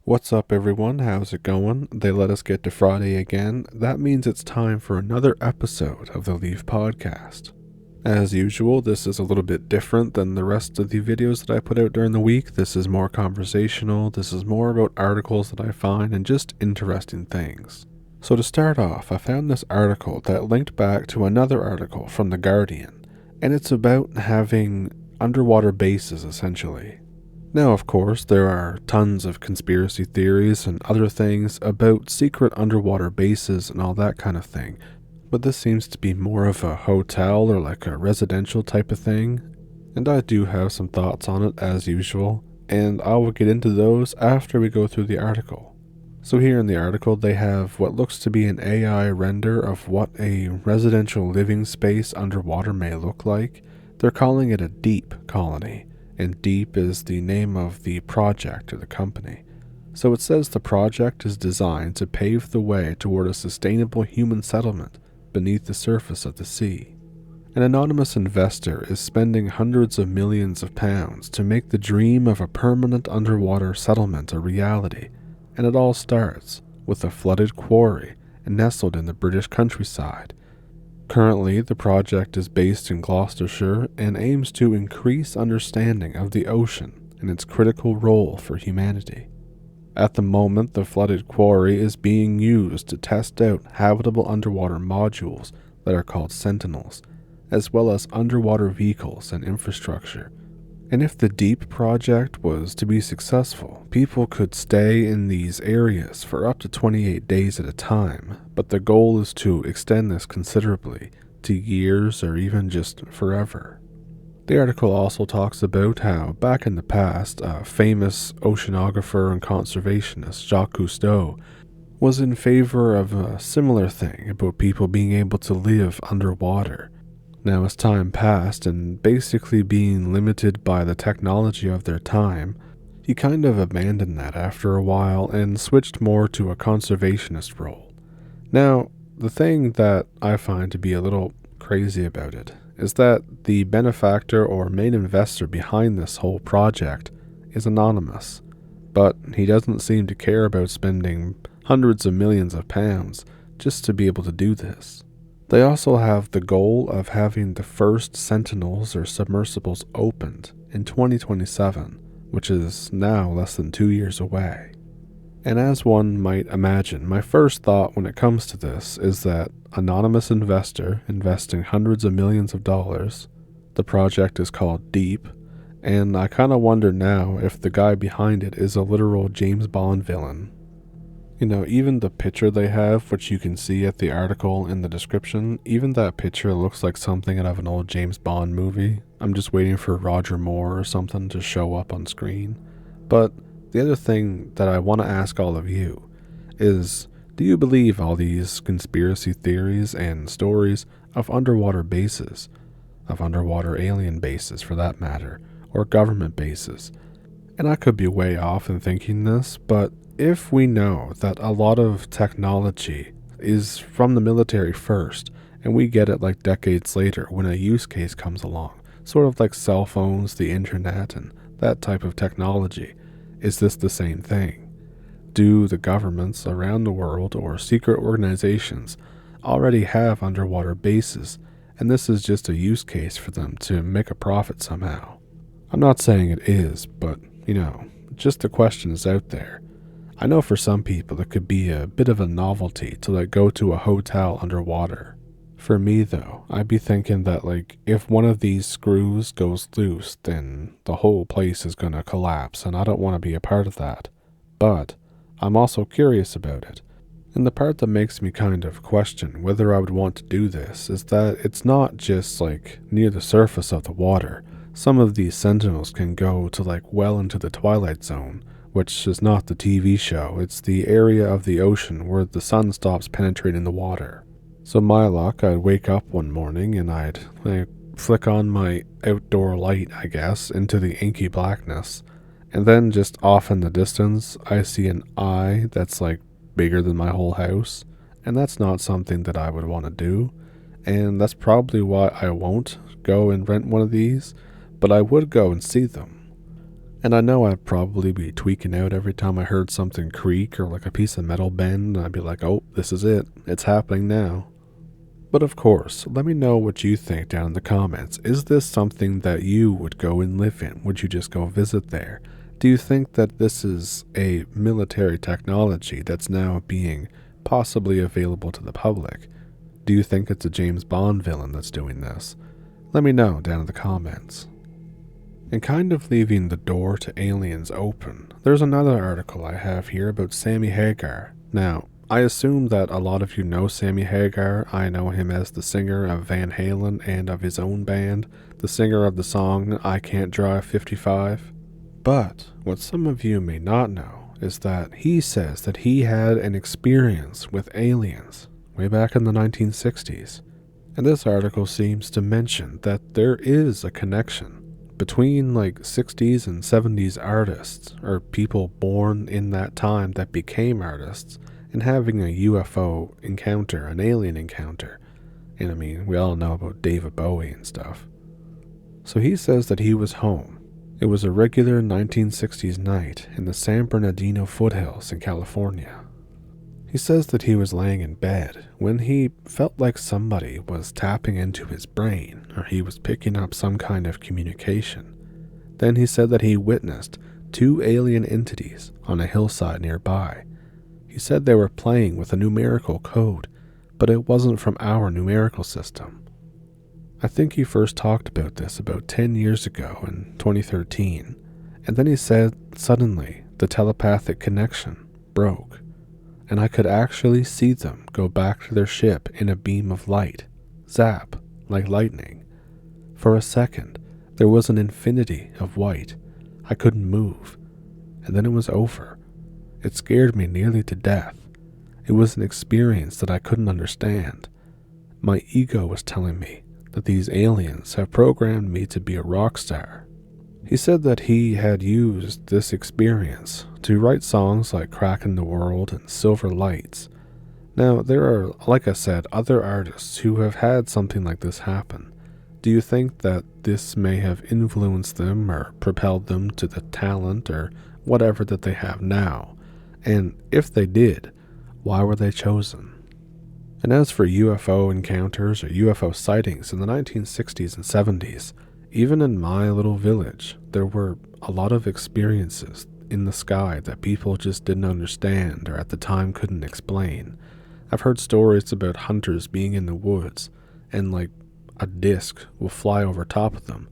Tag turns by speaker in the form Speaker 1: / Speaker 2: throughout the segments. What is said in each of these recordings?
Speaker 1: What's up, everyone? How's it going? They let us get to Friday again. That means it's time for another episode of the Leaf podcast. As usual, this is a little bit different than the rest of the videos that I put out during the week. This is more conversational. This is more about articles that I find and just interesting things. So to start off, I found this article that linked back to another article from The Guardian, and it's about having underwater bases, essentially. Now, of course, there are tons of conspiracy theories and other things about secret underwater bases and all that kind of thing, but this seems to be more of a hotel or like a residential type of thing, and I do have some thoughts on it as usual, and I will get into those after we go through the article. So here in the article, they have what looks to be an AI render of what a residential living space underwater may look like. They're calling it a deep colony. And Deep is the name of the project or the company. So it says the project is designed to pave the way toward a sustainable human settlement beneath the surface of the sea. An anonymous investor is spending hundreds of millions of pounds to make the dream of a permanent underwater settlement a reality, and it all starts with a flooded quarry nestled in the British countryside. Currently, the project is based in Gloucestershire and aims to increase understanding of the ocean and its critical role for humanity. At the moment, the flooded quarry is being used to test out habitable underwater modules that are called Sentinels, as well as underwater vehicles and infrastructure. And if the Deep project was to be successful, people could stay in these areas for up to 28 days at a time, but the goal is to extend this considerably to years or even just forever. The article also talks about how, back in the past, a famous oceanographer and conservationist, Jacques Cousteau, was in favor of a similar thing about people being able to live underwater. Now, as time passed and basically being limited by the technology of their time, he kind of abandoned that after a while and switched more to a conservationist role. Now, the thing that I find to be a little crazy about it is that the benefactor or main investor behind this whole project is anonymous, but he doesn't seem to care about spending hundreds of millions of pounds just to be able to do this. They also have the goal of having the first Sentinels or submersibles opened in 2027, which is now less than 2 years away. And as one might imagine, my first thought when it comes to this is that anonymous investor investing hundreds of millions of dollars, the project is called Deep, and I kind of wonder now if the guy behind it is a literal James Bond villain. You know, even the picture they have, which you can see at the article in the description, even that picture looks like something out of an old James Bond movie. I'm just waiting for Roger Moore or something to show up on screen. But the other thing that I want to ask all of you is, do you believe all these conspiracy theories and stories of underwater bases, of underwater alien bases for that matter, or government bases? And I could be way off in thinking this, but if we know that a lot of technology is from the military first, and we get it like decades later when a use case comes along, sort of like cell phones, the internet, and that type of technology, is this the same thing? Do the governments around the world or secret organizations already have underwater bases, and this is just a use case for them to make a profit somehow? I'm not saying it is, but, just the question is out there. I know for some people it could be a bit of a novelty to go to a hotel underwater. For me though, I'd be thinking that if one of these screws goes loose, then the whole place is gonna collapse, and I don't want to be a part of that. But I'm also curious about it. And the part that makes me kind of question whether I would want to do this is that it's not just near the surface of the water. Some of these sentinels can go to well into the Twilight Zone, which is not the TV show, it's the area of the ocean where the sun stops penetrating the water. So my luck, I'd wake up one morning and I'd flick on my outdoor light, I guess, into the inky blackness, and then just off in the distance, I see an eye that's bigger than my whole house, and that's not something that I would want to do, and that's probably why I won't go and rent one of these, but I would go and see them. And I know I'd probably be tweaking out every time I heard something creak or like a piece of metal bend, and I'd be like, oh, this is it. It's happening now. But of course, let me know what you think down in the comments. Is this something that you would go and live in? Would you just go visit there? Do you think that this is a military technology that's now being possibly available to the public? Do you think it's a James Bond villain that's doing this? Let me know down in the comments. And kind of leaving the door to aliens open, there's another article I have here about Sammy Hagar. Now, I assume that a lot of you know Sammy Hagar. I know him as the singer of Van Halen and of his own band, the singer of the song I Can't Drive 55. But what some of you may not know is that he says that he had an experience with aliens way back in the 1960s. And this article seems to mention that there is a connection between like 60s and 70s artists, or people born in that time that became artists, and having a UFO encounter, an alien encounter. And I mean, we all know about David Bowie and stuff. So he says that he was home. It was a regular 1960s night in the San Bernardino foothills in California. He says that he was laying in bed when he felt like somebody was tapping into his brain, or he was picking up some kind of communication. Then he said that he witnessed 2 alien entities on a hillside nearby. He said they were playing with a numerical code, but it wasn't from our numerical system. I think he first talked about this about 10 years ago in 2013, and then he said suddenly the telepathic connection broke, and I could actually see them go back to their ship in a beam of light, zap, like lightning. For a second, there was an infinity of white. I couldn't move, and then it was over. It scared me nearly to death. It was an experience that I couldn't understand. My ego was telling me that these aliens have programmed me to be a rock star. He said that he had used this experience to write songs like Crackin' the World and Silver Lights. Now, there are, like I said, other artists who have had something like this happen. Do you think that this may have influenced them or propelled them to the talent or whatever that they have now? And if they did, why were they chosen? And as for UFO encounters or UFO sightings in the 1960s and 70s, even in my little village, there were a lot of experiences in the sky that people just didn't understand or at the time couldn't explain. I've heard stories about hunters being in the woods and like a disc will fly over top of them.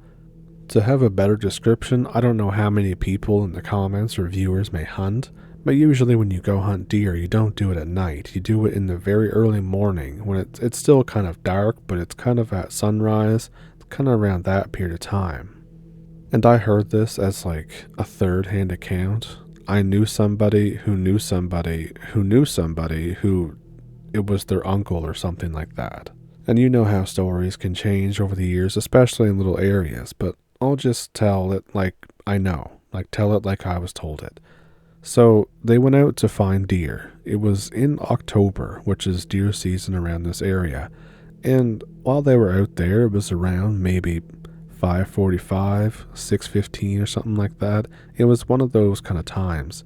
Speaker 1: To have a better description, I don't know how many people in the comments or viewers may hunt, but usually when you go hunt deer, you don't do it at night. You do it in the very early morning when it's still kind of dark, but it's kind of at sunrise, kind of around that period of time. And I heard this as like a third-hand account. I knew somebody who knew somebody who knew somebody who it was their uncle or something like that. And you know how stories can change over the years, especially in little areas, but I'll just tell it like I know, like tell it like I was told it. So they went out to find deer. It was in October, which is deer season around this area. And while they were out there, it was around maybe 5:45, 6:15 or something like that. It was one of those kind of times.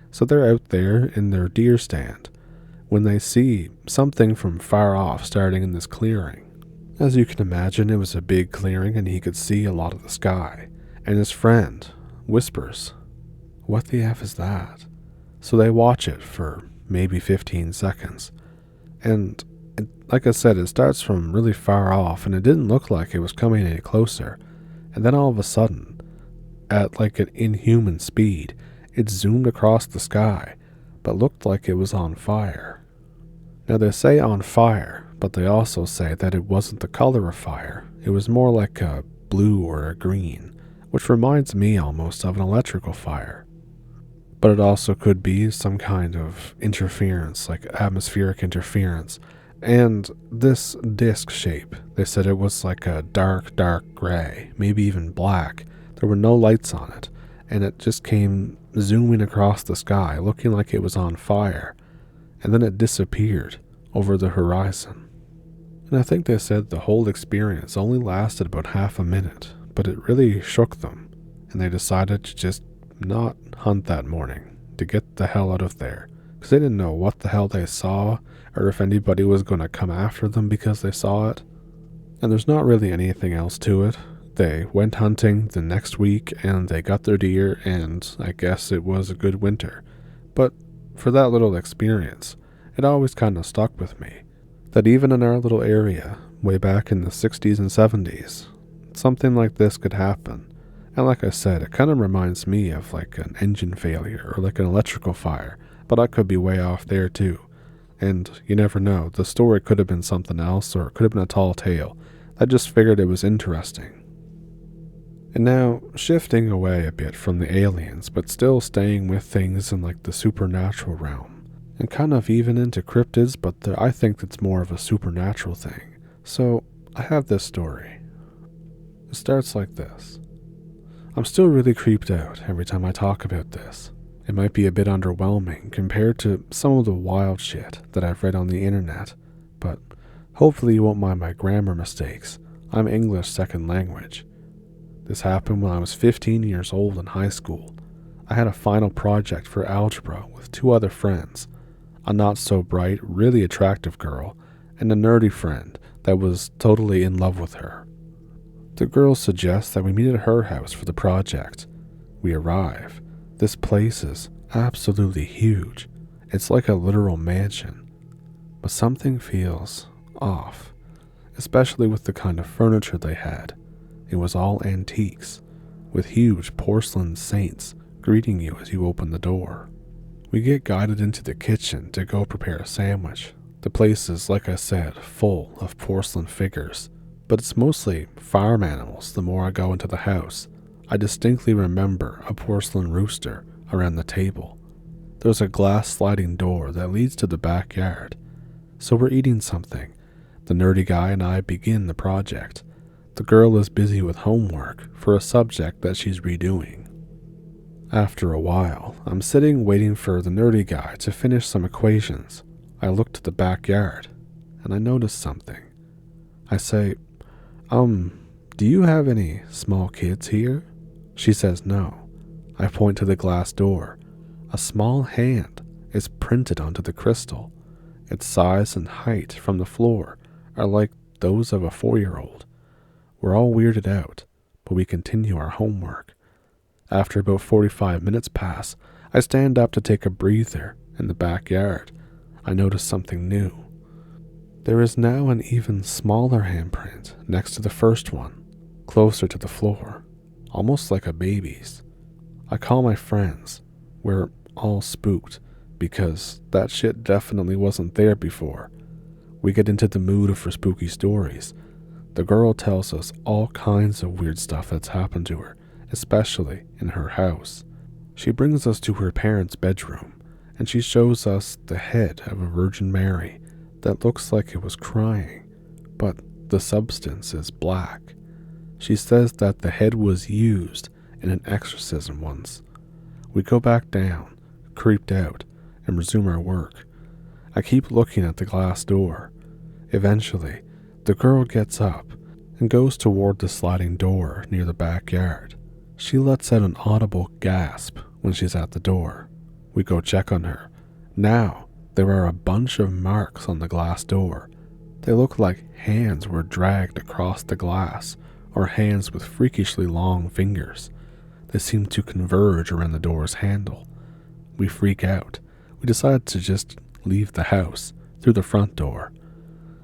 Speaker 1: So they're out there in their deer stand when they see something from far off starting in this clearing. As you can imagine, it was a big clearing and he could see a lot of the sky. And his friend whispers, "What the F is that?" So they watch it for maybe 15 seconds. And like I said, it starts from really far off and it didn't look like it was coming any closer. And then all of a sudden, at like an inhuman speed, it zoomed across the sky, but looked like it was on fire. Now they say on fire, but they also say that it wasn't the color of fire. It was more like a blue or a green, which reminds me almost of an electrical fire. But it also could be some kind of interference, like atmospheric interference. And this disc shape, they said it was like a dark gray, maybe even black. There were no lights on it, and it just came zooming across the sky, looking like it was on fire. And then it disappeared over the horizon. And I think they said the whole experience only lasted about half a minute, but it really shook them. And and they decided to just not hunt that morning, to get the hell out of there, because they didn't know what the hell they saw, or if anybody was going to come after them because they saw it. And there's not really anything else to it. They went hunting the next week, and they got their deer, and I guess it was a good winter. But for that little experience, it always kind of stuck with me, that even in our little area, way back in the 60s and 70s, something like this could happen. And like I said, it kind of reminds me of like an engine failure or like an electrical fire, but I could be way off there too. And you never know, the story could have been something else, or it could have been a tall tale. I just figured it was interesting. And now, shifting away a bit from the aliens, but still staying with things in like the supernatural realm, and kind of even into cryptids, but I think it's more of a supernatural thing. So, I have this story. It starts like this. I'm still really creeped out every time I talk about this. It might be a bit underwhelming compared to some of the wild shit that I've read on the internet, but hopefully you won't mind my grammar mistakes. I'm English second language. This happened when I was 15 years old in high school. I had a final project for algebra with 2 other friends, a not so bright, really attractive girl, and a nerdy friend that was totally in love with her. The girl suggests that we meet at her house for the project. We arrive. This place is absolutely huge. It's like a literal mansion. But something feels off, especially with the kind of furniture they had. It was all antiques, with huge porcelain saints greeting you as you open the door. We get guided into the kitchen to go prepare a sandwich. The place is, like I said, full of porcelain figures, but it's mostly farm animals the more I go into the house. I distinctly remember a porcelain rooster around the table. There's a glass sliding door that leads to the backyard. So we're eating something. The nerdy guy and I begin the project. The girl is busy with homework for a subject that she's redoing. After a while, I'm sitting waiting for the nerdy guy to finish some equations. I look to the backyard, and I notice something. I say, do you have any small kids here? She says no. I point to the glass door. A small hand is printed onto the crystal. Its size and height from the floor are like those of a 4-year-old. We're all weirded out, but we continue our homework. After about 45 minutes pass, I stand up to take a breather in the backyard. I notice something new. There is now an even smaller handprint next to the first one, closer to the floor, almost like a baby's. I call my friends. We're all spooked, because that shit definitely wasn't there before. We get into the mood for spooky stories. The girl tells us all kinds of weird stuff that's happened to her, especially in her house. She brings us to her parents' bedroom, and she shows us the head of a Virgin Mary that looks like it was crying, but the substance is black. She says that the head was used in an exorcism once. We go back down, creeped out, and resume our work. I keep looking at the glass door. Eventually, the girl gets up and goes toward the sliding door near the backyard. She lets out an audible gasp when she's at the door. We go check on her. Now, there are a bunch of marks on the glass door. They look like hands were dragged across the glass, or hands with freakishly long fingers. They seem to converge around the door's handle. We freak out. We decide to just leave the house through the front door.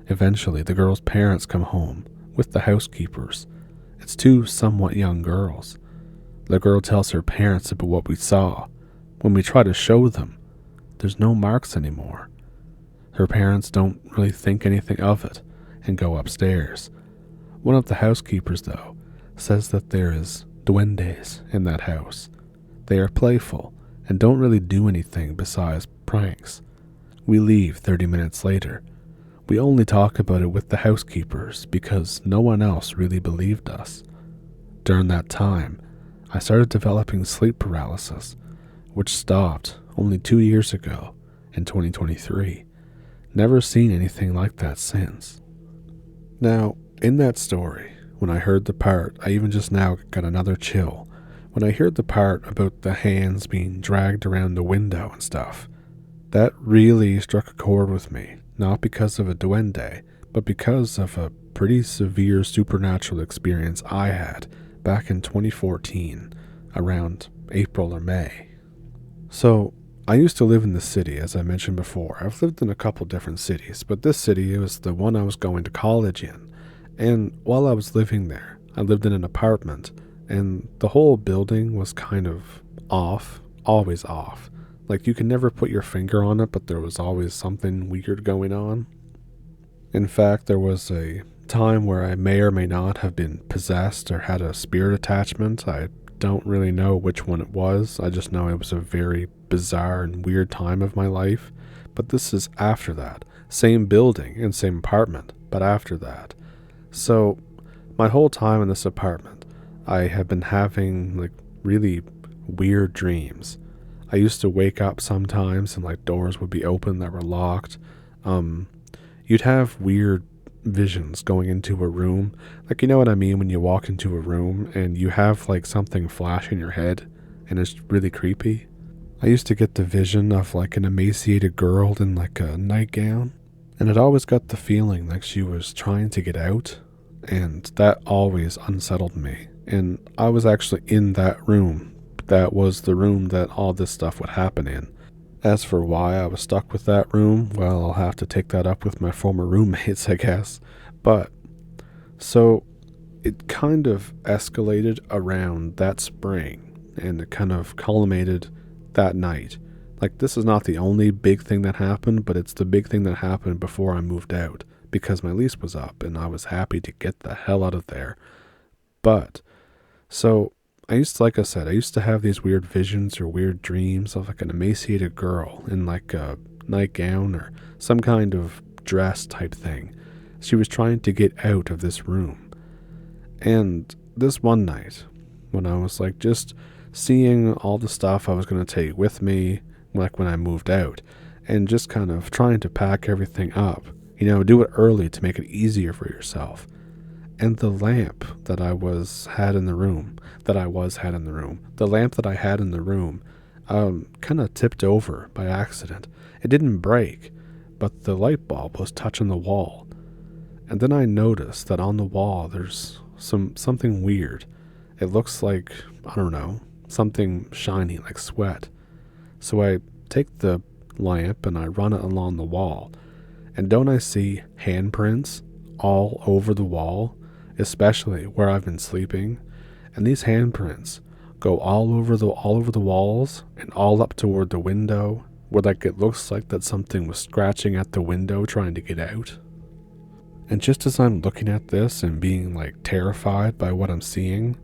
Speaker 1: Eventually, the girl's parents come home with the housekeepers. It's 2 somewhat young girls. The girl tells her parents about what we saw. When we try to show them, there's no marks anymore. Her parents don't really think anything of it and go upstairs. One of the housekeepers, though, says that there is Duendes in that house. They are playful and don't really do anything besides pranks. We leave 30 minutes later. We only talk about it with the housekeepers because no one else really believed us. During that time, I started developing sleep paralysis, which stopped only 2 years ago in 2023. Never seen anything like that since. Now, in that story, when I heard the part, I even just now got another chill when I heard the part about the hands being dragged around the window and stuff, that really struck a chord with me, not because of a duende, but because of a pretty severe supernatural experience I had back in 2014, around April or May. So, I used to live in the city, as I mentioned before. I've lived in a couple different cities, but this city was the one I was going to college in. And while I was living there, I lived in an apartment, and the whole building was kind of off, always off. Like, you could never put your finger on it, but there was always something weird going on. In fact, there was a time where I may or may not have been possessed or had a spirit attachment. I don't really know which one it was. I just know it was a very bizarre and weird time of my life. But this is after that. Same building and same apartment, but after that. So, my whole time in this apartment, I have been having like really weird dreams. I used to wake up sometimes and like doors would be open that were locked. You'd have weird visions going into a room. Like, you know what I mean when you walk into a room and you have like something flash in your head and it's really creepy. I used to get the vision of like an emaciated girl in like a nightgown, and it always got the feeling like she was trying to get out, and that always unsettled me. And I was actually in that room. That was the room that all this stuff would happen in. As for why I was stuck with that room, well, I'll have to take that up with my former roommates, I guess. But, so, it kind of escalated around that spring, and it kind of culminated that night. Like, this is not the only big thing that happened, but it's the big thing that happened before I moved out, because my lease was up, and I was happy to get the hell out of there. But, so, like I said, I used to have these weird visions or weird dreams of like an emaciated girl in like a nightgown or some kind of dress type thing. She was trying to get out of this room. And this one night, when I was like just seeing all the stuff I was going to take with me, like when I moved out, and just kind of trying to pack everything up, do it early to make it easier for yourself. And the lamp that I had in the room, the lamp that I had in the room, kind of tipped over by accident. It didn't break, but the light bulb was touching the wall. And then I noticed that on the wall there's something weird. It looks like, I don't know, something shiny like sweat. So I take the lamp and I run it along the wall. And don't I see handprints all over the wall? Especially where I've been sleeping, and these handprints go all over the walls and all up toward the window, where like it looks like that something was scratching at the window trying to get out. And just as I'm looking at this and being like terrified by what I'm seeing,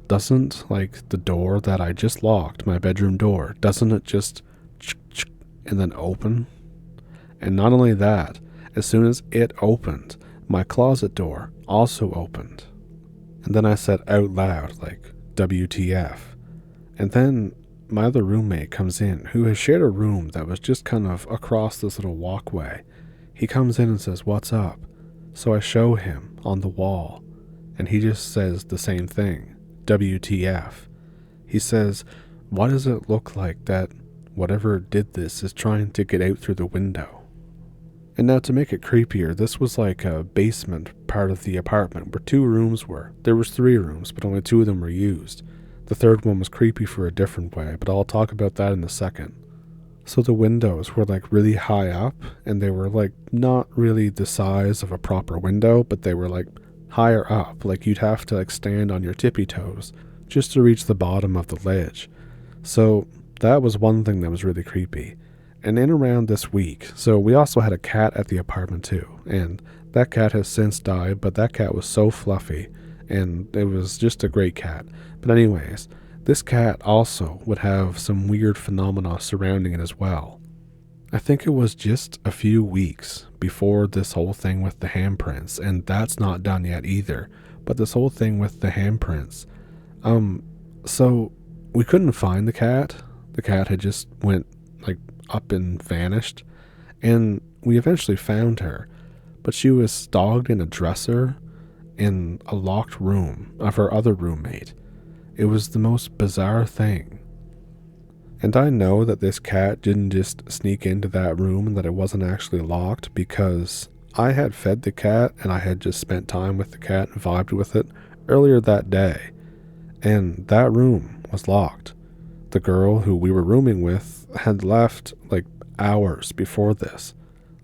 Speaker 1: doesn't like the door that I just locked, my bedroom door, doesn't it just and then open? And not only that, as soon as it opened, my closet door also opened. And then I said out loud, like, WTF. And then my other roommate comes in, who has shared a room that was just kind of across this little walkway. He comes in and says, "What's up?" So I show him on the wall, and he just says the same thing, WTF. He says, "Why does it look like that whatever did this is trying to get out through the window?" And now to make it creepier, this was like a basement part of the apartment where 2 rooms were. There was 3 rooms, but only 2 of them were used. The third one was creepy for a different way, but I'll talk about that in a second. So the windows were like really high up, and they were like not really the size of a proper window, but they were like higher up, like you'd have to like stand on your tippy toes just to reach the bottom of the ledge. So that was one thing that was really creepy. And in around this week, so we also had a cat at the apartment too, and that cat has since died, but that cat was so fluffy, and it was just a great cat. But anyways, this cat also would have some weird phenomena surrounding it as well. I think it was just a few weeks before this whole thing with the handprints, and that's not done yet either, but this whole thing with the handprints. So we couldn't find the cat. The cat had just went like up and vanished, and we eventually found her, but she was stocked in a dresser in a locked room of her other roommate. It was the most bizarre thing. And I know that this cat didn't just sneak into that room and that it wasn't actually locked, because I had fed the cat and I had just spent time with the cat and vibed with it earlier that day. And that room was locked. The girl who we were rooming with had left like hours before this,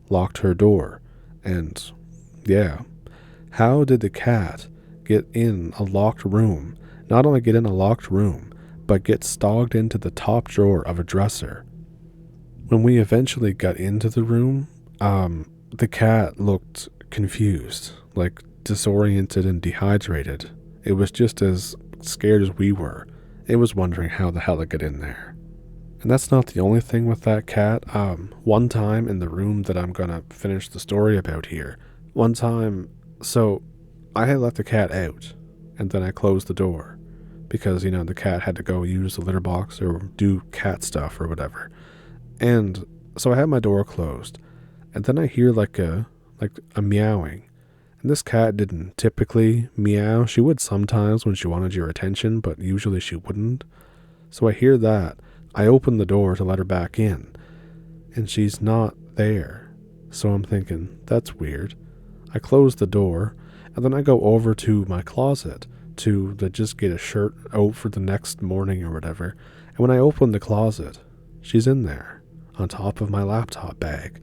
Speaker 1: locked her door, and yeah. How did the cat get in a locked room? Not only get in a locked room, but get stogged into the top drawer of a dresser. When we eventually got into the room, the cat looked confused, like disoriented and dehydrated. It was just as scared as we were. It was wondering how the hell it got in there. And that's not the only thing with that cat. One time in the room that I'm gonna finish the story about here, one time, so I had let the cat out, and then I closed the door, because, the cat had to go use the litter box or do cat stuff or whatever. And so I had my door closed, and then I hear like a meowing. And this cat didn't typically meow. She would sometimes when she wanted your attention, but usually she wouldn't. So I hear that. I open the door to let her back in, and she's not there. So I'm thinking, that's weird. I close the door, and then I go over to my closet to just get a shirt out for the next morning or whatever. And when I open the closet, she's in there, on top of my laptop bag.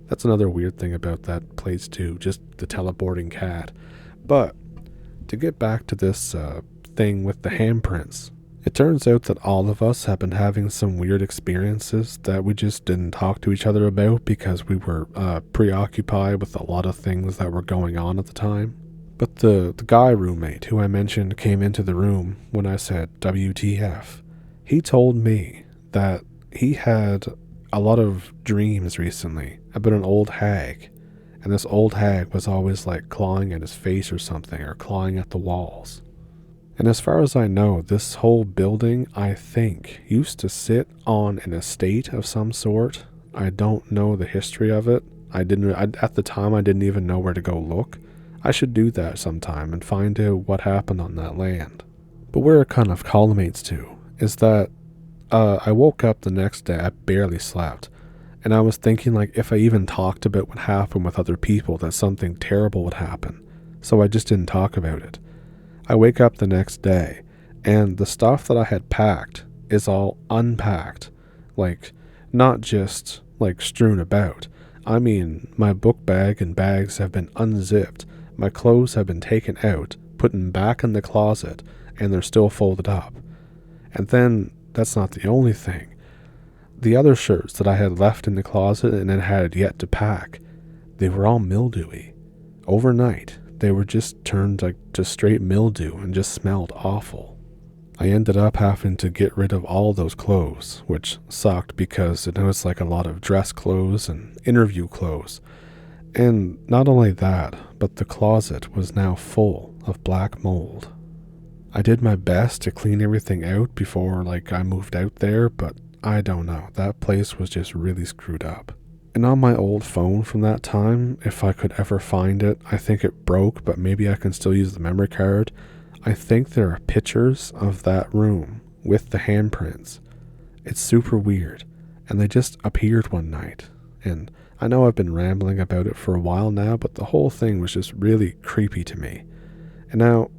Speaker 1: That's another weird thing about that place too, just the teleporting cat. But to get back to this thing with the handprints, it turns out that all of us have been having some weird experiences that we just didn't talk to each other about because we were preoccupied with a lot of things that were going on at the time. But the guy roommate who I mentioned came into the room when I said WTF. He told me that he had a lot of dreams recently about an old hag, and this old hag was always like clawing at his face or something, or clawing at the walls. And as far as I know, this whole building, I think, used to sit on an estate of some sort. I don't know the history of it. At the time, I didn't even know where to go look. I should do that sometime and find out what happened on that land. But where it kind of culminates to is that I woke up the next day. I barely slept, and I was thinking, like, if I even talked about what happened with other people, that something terrible would happen. So I just didn't talk about it. I wake up the next day, and the stuff that I had packed is all unpacked. Like, not just, like, strewn about. I mean, my book bag and bags have been unzipped. My clothes have been taken out, put back in the closet, and they're still folded up. And then, that's not the only thing. The other shirts that I had left in the closet and had yet to pack, they were all mildewy. Overnight, they were just turned to straight mildew and just smelled awful. I ended up having to get rid of all those clothes, which sucked because it was like a lot of dress clothes and interview clothes. And not only that, but the closet was now full of black mold. I did my best to clean everything out before I moved out there, but I don't know, that place was just really screwed up. And on my old phone from that time, if I could ever find it, I think it broke, but maybe I can still use the memory card. I think there are pictures of that room with the handprints. It's super weird, and they just appeared one night. And I know I've been rambling about it for a while now, but the whole thing was just really creepy to me. And now,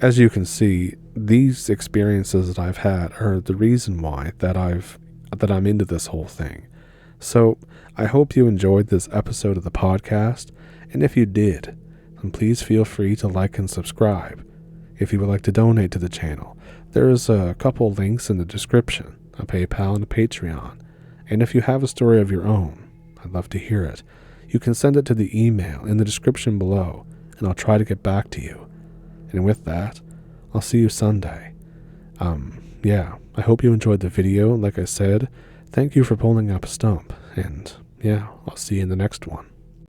Speaker 1: as you can see, these experiences that I've had are the reason why that I'm into this whole thing. So I hope you enjoyed this episode of the podcast, and if you did, then please feel free to like and subscribe. If you would like to donate to the channel, there is a couple links in the description, a PayPal and a Patreon. And if you have a story of your own, I'd love to hear it. You can send it to the email in the description below, and I'll try to get back to you. And with that, I'll see you Sunday. I hope you enjoyed the video. Like I said, thank you for pulling up a stump. And I'll see you in the next one.